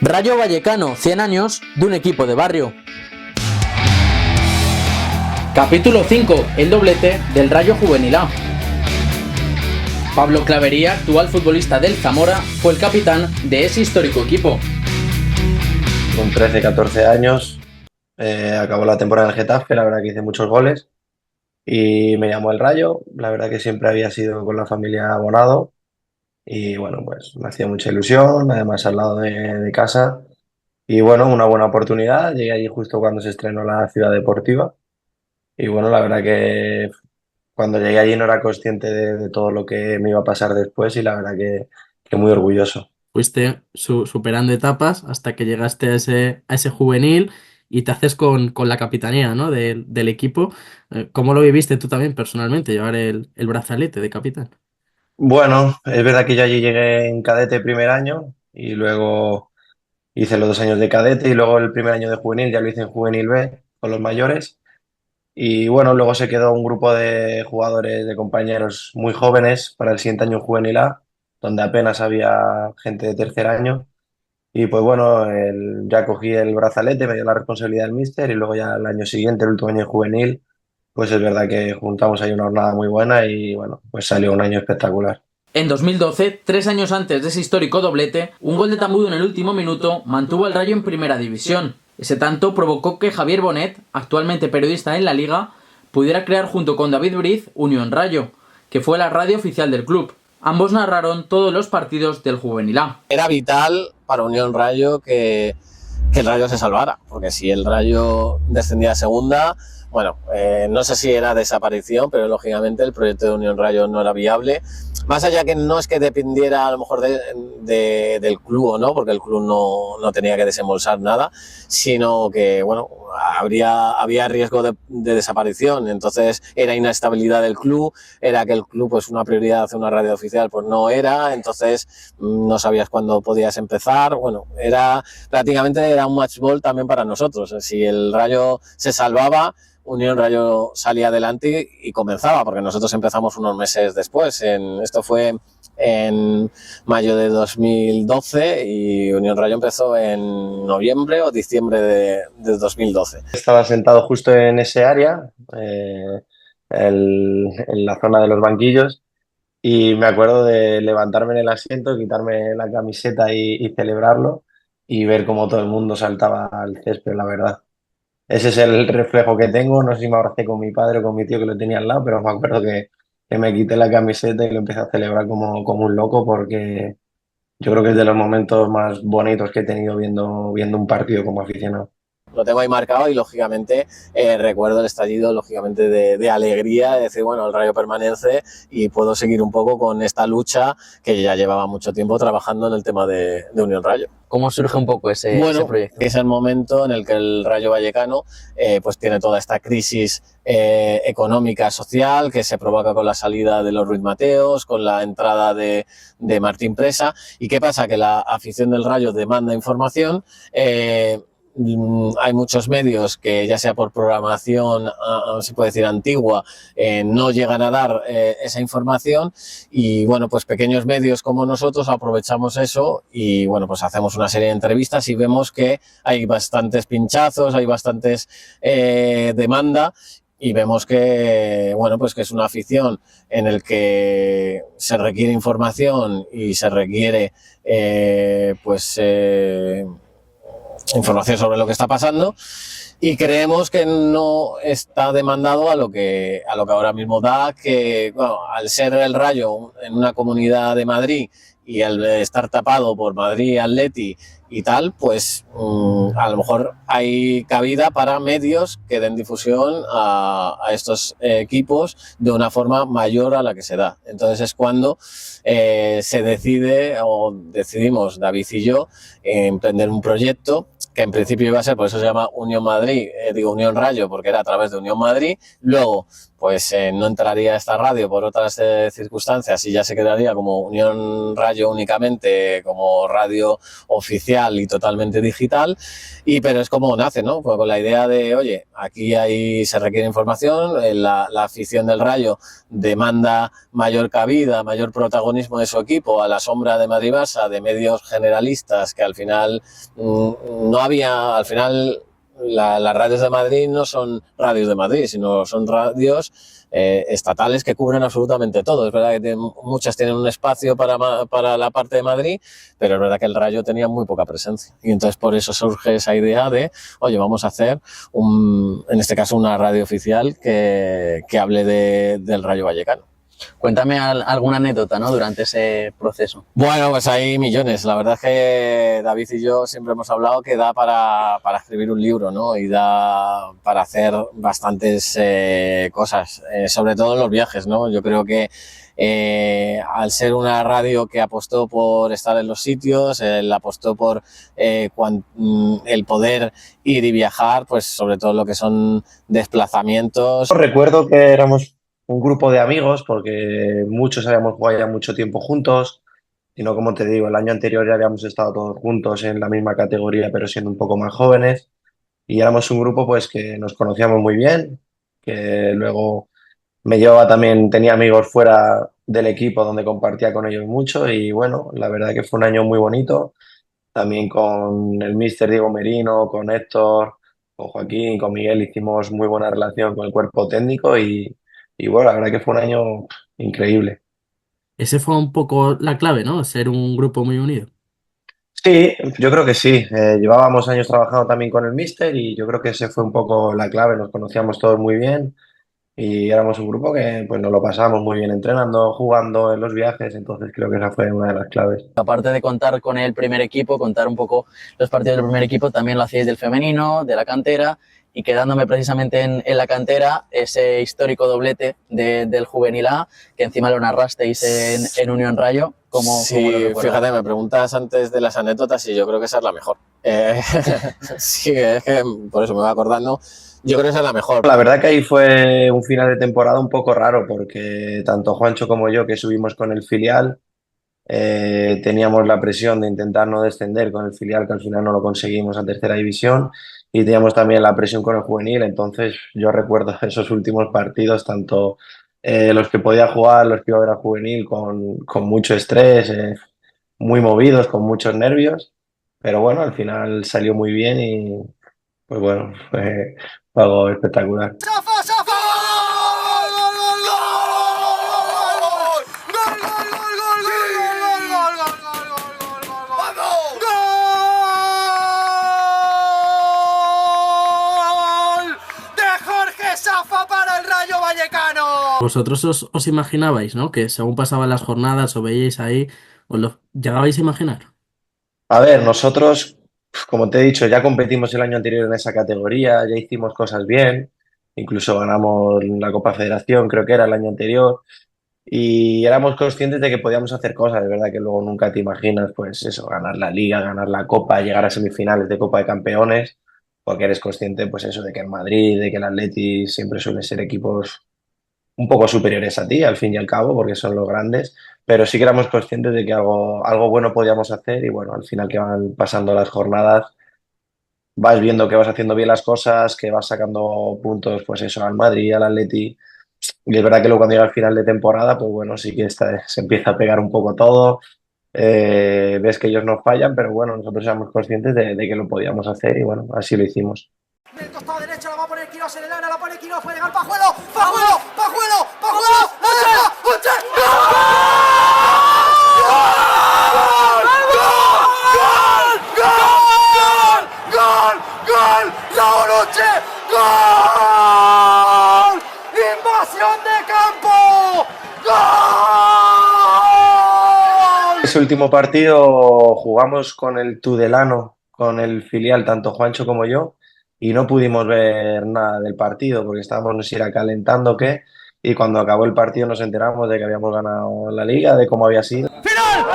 Rayo Vallecano, 100 años de un equipo de barrio. Capítulo 5, el doblete del Rayo Juvenil A. Pablo Clavería, actual futbolista del Zamora, fue el capitán de ese histórico equipo. Con 13-14 años acabó la temporada en el Getafe, la verdad que hice muchos goles y me llamó el Rayo, la verdad que siempre había sido con la familia abonado y bueno, pues me hacía mucha ilusión, además al lado de casa y bueno, una buena oportunidad, llegué allí justo cuando se estrenó la Ciudad Deportiva y bueno, la verdad que cuando llegué allí no era consciente de todo lo que me iba a pasar después y la verdad que muy orgulloso. Fuiste superando etapas hasta que llegaste a ese juvenil y te haces con la capitanía, ¿no? del equipo. ¿Cómo lo viviste tú también personalmente, llevar el brazalete de capitán? Bueno, es verdad que yo allí llegué en cadete primer año y luego hice los 2 años de cadete y luego el primer año de juvenil ya lo hice en juvenil B con los mayores. Y bueno, luego se quedó un grupo de jugadores, de compañeros muy jóvenes para el siguiente año en juvenil A, donde apenas había gente de tercer año. Y pues bueno, ya cogí el brazalete, me dio la responsabilidad del míster y luego ya el año siguiente, el último año de juvenil, pues es verdad que juntamos ahí una jornada muy buena y bueno, pues salió un año espectacular. En 2012, 3 años antes de ese histórico doblete, un gol de Tambudo en el último minuto mantuvo al Rayo en primera división. Ese tanto provocó que Javier Bonet, actualmente periodista en la Liga, pudiera crear junto con David Briz Unión Rayo, que fue la radio oficial del club. Ambos narraron todos los partidos del Juvenil A. Era vital para Unión Rayo que el Rayo se salvara, porque si el Rayo descendía a segunda, bueno, no sé si era desaparición, pero lógicamente el proyecto de Unión Rayo no era viable. Más allá que no es que dependiera a lo mejor del club o no, porque el club no tenía que desembolsar nada, sino que bueno, había riesgo de desaparición, entonces era inestabilidad del club, era que el club pues una prioridad hacer una radio oficial pues no era, entonces no sabías cuándo podías empezar, bueno, prácticamente era un match ball también para nosotros, si el Rayo se salvaba, Unión Rayo salía adelante y comenzaba, porque nosotros empezamos unos meses después. Esto fue en mayo de 2012 y Unión Rayo empezó en noviembre o diciembre de 2012. Estaba sentado justo en ese área, en la zona de los banquillos, y me acuerdo de levantarme en el asiento, quitarme la camiseta y celebrarlo y ver cómo todo el mundo saltaba al césped, la verdad. Ese es el reflejo que tengo. No sé si me abracé con mi padre o con mi tío que lo tenía al lado, pero me acuerdo que me quité la camiseta y lo empecé a celebrar como un loco porque yo creo que es de los momentos más bonitos que he tenido viendo un partido como aficionado. Lo tengo ahí marcado y lógicamente recuerdo el estallido lógicamente de alegría, de decir, bueno, el Rayo permanece y puedo seguir un poco con esta lucha que ya llevaba mucho tiempo trabajando en el tema de Unión Rayo. ¿Cómo surge un poco ese proyecto? Es el momento en el que el Rayo Vallecano pues tiene toda esta crisis económica, social, que se provoca con la salida de los Ruiz Mateos, con la entrada de Martín Presa. ¿Y qué pasa? Que la afición del Rayo demanda información. Hay muchos medios que ya sea por programación, se puede decir antigua, no llegan a dar esa información y bueno, pues pequeños medios como nosotros aprovechamos eso y bueno, pues hacemos una serie de entrevistas y vemos que hay bastantes pinchazos, hay bastantes demanda y vemos que bueno, pues que es una afición en el que se requiere información y se requiere información sobre lo que está pasando y creemos que no está demandado a lo que ahora mismo da, que bueno, al ser el Rayo en una comunidad de Madrid y al estar tapado por Madrid, Atleti y tal, pues a lo mejor hay cabida para medios que den difusión a estos equipos de una forma mayor a la que se da. Entonces es cuando se decide o decidimos, David y yo, emprender un proyecto que en principio iba a ser, por eso se llama Unión Madrid, digo Unión Rayo, porque era a través de Unión Madrid. Luego, pues no entraría esta radio por otras circunstancias y ya se quedaría como Unión Rayo únicamente, como radio oficial y totalmente digital. Pero es como nace, ¿no? Pues con la idea de, oye, aquí se requiere información, la afición del Rayo demanda mayor cabida, mayor protagonismo de su equipo a la sombra de Madrid-Barça, de medios generalistas que al final no había, al final las radios de Madrid no son radios de Madrid, sino son radios estatales que cubren absolutamente todo. Es verdad que muchas tienen un espacio para la parte de Madrid, pero es verdad que el Rayo tenía muy poca presencia. Y entonces por eso surge esa idea de, oye, vamos a hacer, en este caso, una radio oficial que hable del Rayo Vallecano. Cuéntame alguna anécdota, ¿no?, durante ese proceso. Bueno, pues hay millones. La verdad es que David y yo siempre hemos hablado que da para escribir un libro, ¿no? Y da para hacer bastantes cosas, sobre todo en los viajes, ¿no? Yo creo que al ser una radio que apostó por estar en los sitios, apostó por el poder ir y viajar, pues sobre todo lo que son desplazamientos. Recuerdo que éramos un grupo de amigos, porque muchos habíamos jugado ya mucho tiempo juntos, y no, como te digo, el año anterior ya habíamos estado todos juntos en la misma categoría, pero siendo un poco más jóvenes, y éramos un grupo pues que nos conocíamos muy bien, que luego me llevaba también, tenía amigos fuera del equipo donde compartía con ellos mucho, y bueno, la verdad que fue un año muy bonito, también con el míster Diego Merino, con Héctor, con Joaquín, con Miguel, hicimos muy buena relación con el cuerpo técnico y bueno, la verdad que fue un año increíble. Ese fue un poco la clave, ¿no? Ser un grupo muy unido. Sí, yo creo que sí. Llevábamos años trabajando también con el míster y yo creo que ese fue un poco la clave. Nos conocíamos todos muy bien y éramos un grupo que pues nos lo pasábamos muy bien entrenando, jugando en los viajes, entonces creo que esa fue una de las claves. Aparte de contar con el primer equipo, contar un poco los partidos del primer equipo, también lo hacíais del femenino, de la cantera, y quedándome precisamente en la cantera, ese histórico doblete del Juvenil A, que encima lo narrasteis en Unión Rayo. Sí, fíjate, me preguntas antes de las anécdotas y yo creo que esa es la mejor. Sí, es que por eso me voy acordando. Yo creo que esa es la mejor. La verdad que ahí fue un final de temporada un poco raro porque tanto Juancho como yo, que subimos con el filial, teníamos la presión de intentar no descender con el filial, que al final no lo conseguimos a tercera división, y teníamos también la presión con el juvenil. Entonces yo recuerdo esos últimos partidos, tanto los que podía jugar, los que iba a ver al juvenil, con mucho estrés, muy movidos, con muchos nervios, pero bueno, al final salió muy bien y pues bueno, fue algo espectacular. Vosotros os imaginabais, ¿no? Que según pasaban las jornadas o veíais ahí, os lo llegabais a imaginar. A ver, nosotros, como te he dicho, ya competimos el año anterior en esa categoría, ya hicimos cosas bien, incluso ganamos la Copa Federación, creo que era el año anterior, y éramos conscientes de que podíamos hacer cosas, de verdad que luego nunca te imaginas, pues eso, ganar la Liga, ganar la Copa, llegar a semifinales de Copa de Campeones, porque eres consciente, pues eso, de que el Madrid, de que el Atleti siempre suelen ser equipos un poco superiores a ti, al fin y al cabo, porque son los grandes, pero sí que éramos conscientes de que algo bueno podíamos hacer y bueno, al final que van pasando las jornadas, vas viendo que vas haciendo bien las cosas, que vas sacando puntos, pues eso, al Madrid, al Atleti, y es verdad que luego cuando llega el final de temporada, pues bueno, sí que se empieza a pegar un poco todo, ves que ellos nos fallan, pero bueno, nosotros éramos conscientes de que lo podíamos hacer y bueno, así lo hicimos. El costado derecho la va a poner Quirós en el área, la pone Quirós, puede llegar Pajuelo, Pajuelo, Pajuelo, Pajuelo, ¡la deja! ¡Gol! ¡Gol! ¡Gol! ¡Raúl Uche! ¡Gol! ¡Invasión de campo! ¡Gol! Ese último partido jugamos con el Tudelano, con el filial, tanto Juancho como yo, y no pudimos ver nada del partido porque estábamos, no sé si era calentando o qué, y cuando acabó el partido nos enteramos de que habíamos ganado la Liga, de cómo había sido. ¡Final!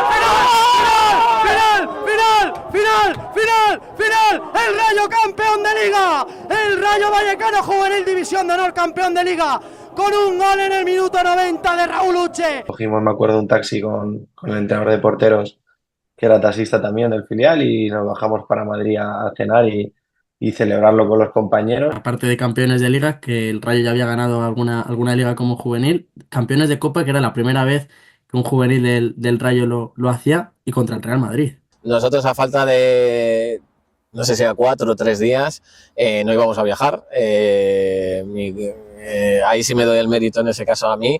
¡Final! ¡Final! ¡Final! ¡Final! ¡Final! ¡El el Rayo campeón de Liga, el Rayo Vallecano Juvenil División de Honor campeón de Liga, con un gol en el minuto 90 de Raúl Uche. Cogimos, me acuerdo, un taxi con el entrenador de porteros, que era taxista también del filial, y nos bajamos para Madrid a cenar y celebrarlo con los compañeros. Aparte de campeones de liga, que el Rayo ya había ganado alguna liga como juvenil, campeones de Copa, que era la primera vez que un juvenil del Rayo lo hacía, y contra el Real Madrid. Nosotros, a falta de, no sé si a 4 o 3 días, no íbamos a viajar. Ahí sí me doy el mérito en ese caso a mí.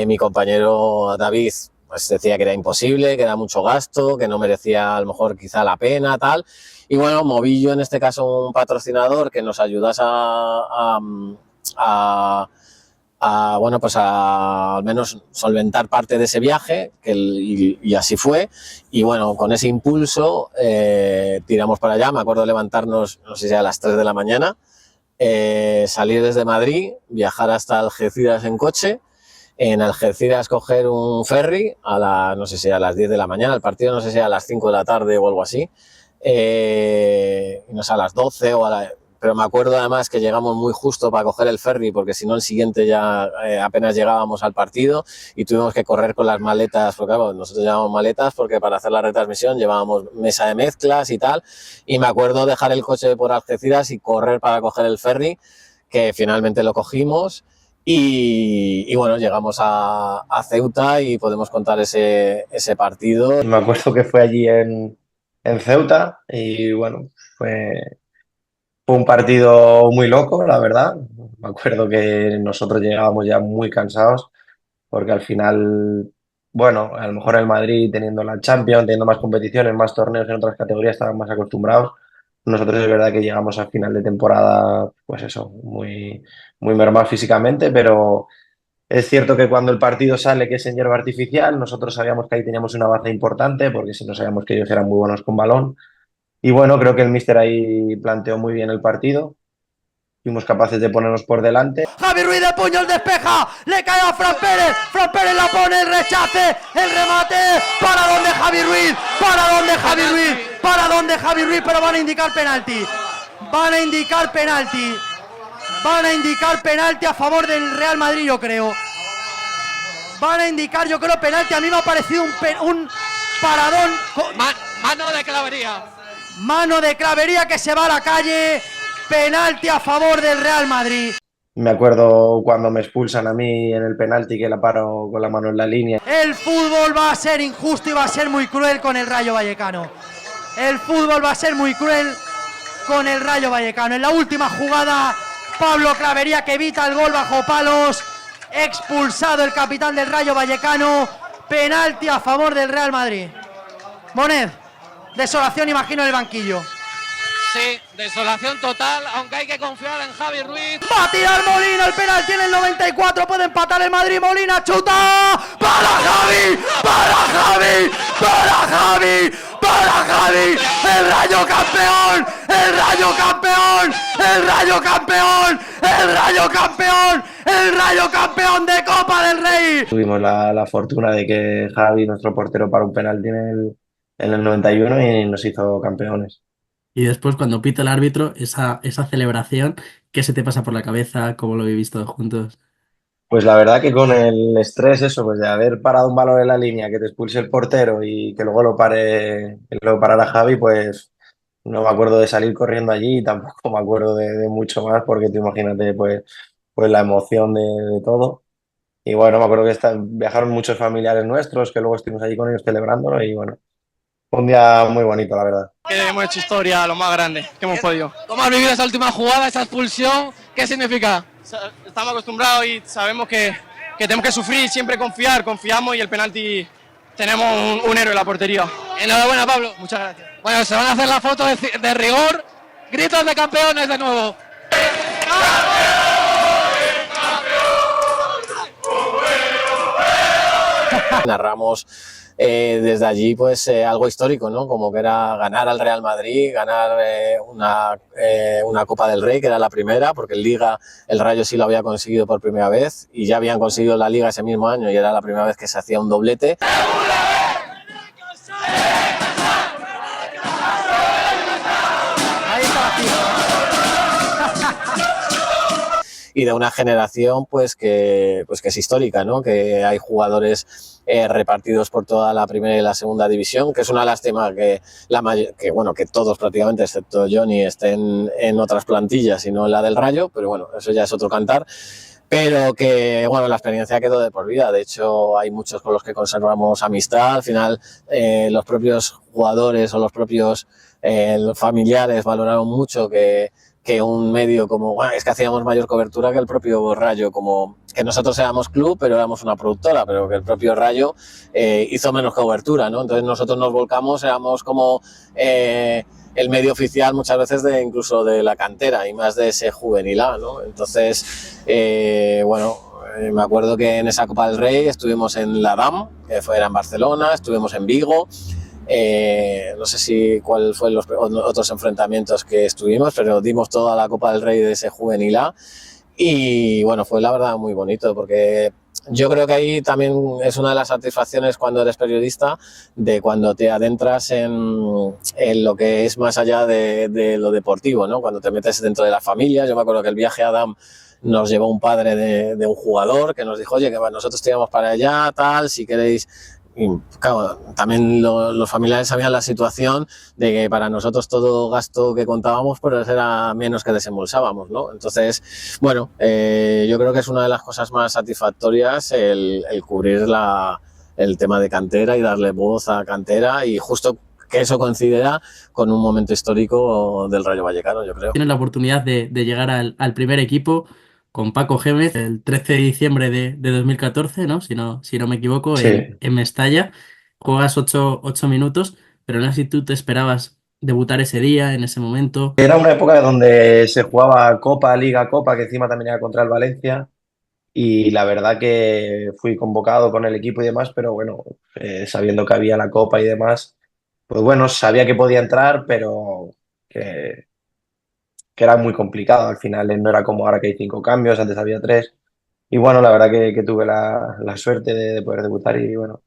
Mi compañero David pues decía que era imposible, que era mucho gasto, que no merecía a lo mejor quizá la pena, tal. Y bueno, moví yo en este caso un patrocinador que nos ayudase bueno, pues al menos solventar parte de ese viaje, y así fue. Y bueno, con ese impulso tiramos para allá. Me acuerdo de levantarnos, no sé si a las 3 de la mañana, salir desde Madrid, viajar hasta Algeciras en coche, en Algeciras coger un ferry no sé si a las 10 de la mañana, el partido no sé si a las 5 de la tarde o algo así, no sé, a las 12 pero me acuerdo además que llegamos muy justo para coger el ferry, porque si no el siguiente ya apenas llegábamos al partido, y tuvimos que correr con las maletas, porque claro, nosotros llevábamos maletas porque para hacer la retransmisión llevábamos mesa de mezclas y tal, y me acuerdo dejar el coche por Algeciras y correr para coger el ferry, que finalmente lo cogimos. Y bueno, llegamos a Ceuta y podemos contar ese partido. Me acuerdo que fue allí en Ceuta y bueno, fue un partido muy loco, la verdad. Me acuerdo que nosotros llegábamos ya muy cansados porque al final, bueno, a lo mejor el Madrid teniendo la Champions, teniendo más competiciones, más torneos en otras categorías, estaban más acostumbrados. Nosotros es verdad que llegamos al final de temporada, pues eso, muy mermados físicamente, pero es cierto que cuando el partido sale, que es en hierba artificial, nosotros sabíamos que ahí teníamos una baza importante, porque si no sabíamos que ellos eran muy buenos con balón. Y bueno, creo que el míster ahí planteó muy bien el partido. Fuimos capaces de ponernos por delante. Javi Ruiz de puño, despeja, le cae a Fran Pérez la pone, el rechace, el remate, para donde Javi Ruiz, pero van a indicar penalti, a favor del Real Madrid, yo creo. Penalti. A mí me ha parecido un paradón. Mano de Clavería que se va a la calle. Penalti a favor del Real Madrid. Me acuerdo cuando me expulsan a mí en el penalti, que la paro con la mano en la línea. El fútbol va a ser injusto y va a ser muy cruel con el Rayo Vallecano. En la última jugada, Pablo Clavería, que evita el gol bajo palos. Expulsado el capitán del Rayo Vallecano. Penalti a favor del Real Madrid. Monet, desolación imagino en el banquillo. Sí, desolación total, aunque hay que confiar en Javi Ruiz. Va a tirar Molina, el penalti en el 94, puede empatar el Madrid, Molina chuta. ¡Para Javi! ¡El Rayo campeón! ¡El Rayo campeón de Copa del Rey! Tuvimos la fortuna de que Javi, nuestro portero, paró un penalti en el 91 y nos hizo campeones. Y después, cuando pita el árbitro, esa celebración, ¿qué se te pasa por la cabeza? ¿Cómo lo habéis visto juntos? Pues la verdad que con el estrés, eso, pues de haber parado un balón en la línea, que te expulse el portero y que luego lo parara Javi, pues no me acuerdo de salir corriendo allí y tampoco me acuerdo de mucho más, porque tú imagínate, pues la emoción de todo. Y bueno, me acuerdo que viajaron muchos familiares nuestros, que luego estuvimos allí con ellos celebrándolo y bueno, fue un día muy bonito, la verdad. Que hemos hecho historia, lo más grande que hemos podido. ¿Cómo has vivido esa última jugada, esa expulsión? ¿Qué significa? Estamos acostumbrados y sabemos que tenemos que sufrir, siempre confiamos y el penalti tenemos un héroe en la portería. Enhorabuena, Pablo. Muchas gracias. Bueno, se van a hacer las fotos de rigor. Gritos de campeones de nuevo. Narramos desde allí pues algo histórico, ¿no? Como que era ganar al Real Madrid, ganar una Copa del Rey, que era la primera, porque en Liga el Rayo sí lo había conseguido por primera vez y ya habían conseguido la Liga ese mismo año y era la primera vez que se hacía un doblete. Ahí está la y de una generación pues que es histórica, ¿no? Que hay jugadores repartidos por toda la primera y la segunda división, que es una lástima que todos prácticamente, excepto Johnny, estén en otras plantillas y no en la del Rayo, pero bueno, eso ya es otro cantar. Pero que, bueno, la experiencia quedó de por vida. De hecho, hay muchos con los que conservamos amistad. Al final, los propios jugadores o los propios los familiares valoraron mucho que un medio como, bueno, es que hacíamos mayor cobertura que el propio Rayo, como que nosotros éramos club, pero éramos una productora, pero que el propio Rayo hizo menos cobertura, ¿no? Entonces nosotros nos volcamos, éramos como el medio oficial muchas veces incluso de la cantera y más de ese juvenil A, ¿no? Entonces, me acuerdo que en esa Copa del Rey estuvimos en la DAM, que era en Barcelona, estuvimos en Vigo. No sé cuál fue los otros enfrentamientos que estuvimos, pero dimos toda la Copa del Rey de ese juvenil A y bueno, fue la verdad muy bonito, porque yo creo que ahí también es una de las satisfacciones cuando eres periodista, de cuando te adentras en lo que es más allá de lo deportivo, ¿no? Cuando te metes dentro de la familia. Yo me acuerdo que el viaje a Adam nos llevó un padre de un jugador que nos dijo, oye, que nosotros te íbamos para allá, tal, si queréis. Y claro, también los familiares sabían la situación de que para nosotros todo gasto que contábamos pues era menos que desembolsábamos, ¿no? Entonces, bueno, yo creo que es una de las cosas más satisfactorias el cubrir el tema de cantera y darle voz a cantera, y justo que eso coincidirá con un momento histórico del Rayo Vallecano, yo creo. Tienes la oportunidad de llegar al primer equipo con Paco Gémez el 13 de diciembre de 2014, ¿no? Si no me equivoco, Sí. en Mestalla. Juegas 8 minutos, pero no sé si tú te esperabas debutar ese día, en ese momento. Era una época donde se jugaba Copa, Liga, Copa, que encima también era contra el Valencia, y la verdad que fui convocado con el equipo y demás, pero bueno, sabiendo que había la Copa y demás, pues bueno, sabía que podía entrar, pero que era muy complicado. Al final no era como ahora que hay 5 cambios, antes había 3. Y bueno, la verdad que tuve la suerte de poder debutar y bueno,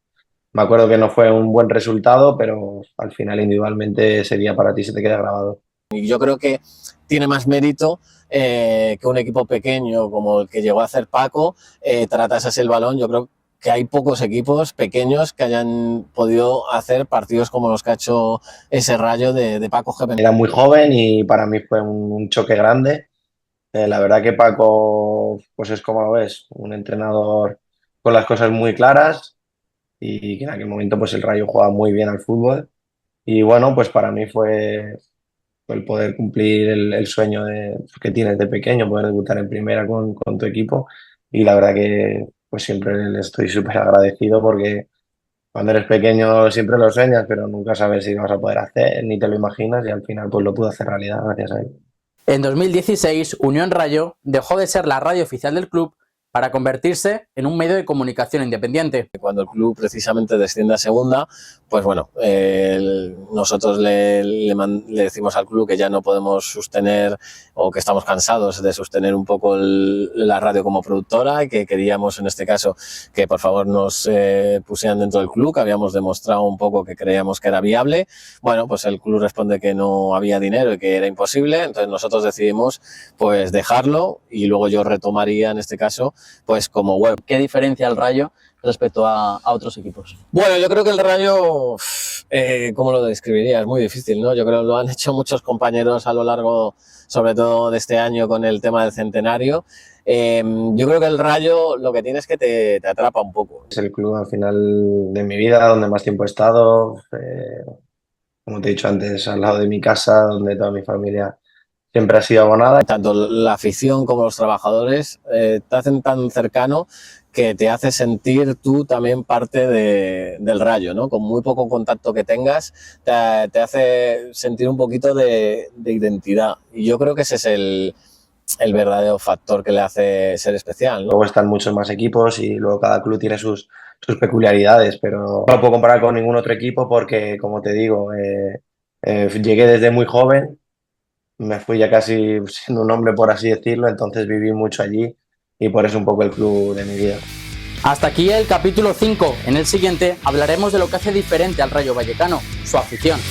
me acuerdo que no fue un buen resultado, pero al final individualmente ese día para ti se te queda grabado. Y yo creo que tiene más mérito que un equipo pequeño como el que llegó a hacer Paco tratase el balón. Yo creo que hay pocos equipos pequeños que hayan podido hacer partidos como los que ha hecho ese Rayo de Paco Gémez. Era muy joven y para mí fue un choque grande. La verdad que Paco, pues es como lo ves, un entrenador con las cosas muy claras y que en aquel momento pues el Rayo jugaba muy bien al fútbol. Y bueno, pues para mí fue el poder cumplir el sueño que tienes de pequeño, poder debutar en primera con tu equipo. Y la verdad que pues siempre le estoy súper agradecido, porque cuando eres pequeño siempre lo sueñas, pero nunca sabes si lo vas a poder hacer, ni te lo imaginas, y al final pues lo pude hacer realidad gracias a él. En 2016, Unión Rayo dejó de ser la radio oficial del club para convertirse en un medio de comunicación independiente. Cuando el club precisamente desciende a segunda, pues bueno, nosotros le decimos al club que ya no podemos sostener, o que estamos cansados de sostener un poco la radio como productora, y que queríamos en este caso que por favor nos pusieran dentro del club, que habíamos demostrado un poco que creíamos que era viable. Bueno, pues el club responde que no había dinero y que era imposible, entonces nosotros decidimos pues dejarlo, y luego yo retomaría en este caso pues como web. ¿Qué diferencia el Rayo respecto a otros equipos? Bueno, yo creo que el Rayo, ¿cómo lo describiría? Es muy difícil, ¿no? Yo creo que lo han hecho muchos compañeros a lo largo, sobre todo de este año con el tema del centenario. Yo creo que el Rayo lo que tiene es que te atrapa un poco. Es el club al final de mi vida, donde más tiempo he estado, como te he dicho antes, al lado de mi casa, donde toda mi familia siempre ha sido abonada. Tanto la afición como los trabajadores te hacen tan cercano que te hace sentir tú también parte del Rayo, ¿no? Con muy poco contacto que tengas, te hace sentir un poquito de identidad. Y yo creo que ese es el verdadero factor que le hace ser especial, ¿no? Luego están muchos más equipos y luego cada club tiene sus peculiaridades, pero no lo puedo comparar con ningún otro equipo porque, como te digo, llegué desde muy joven. Me fui ya casi siendo un hombre, por así decirlo, entonces viví mucho allí y por eso un poco el club de mi vida. Hasta aquí el capítulo 5. En el siguiente hablaremos de lo que hace diferente al Rayo Vallecano, su afición.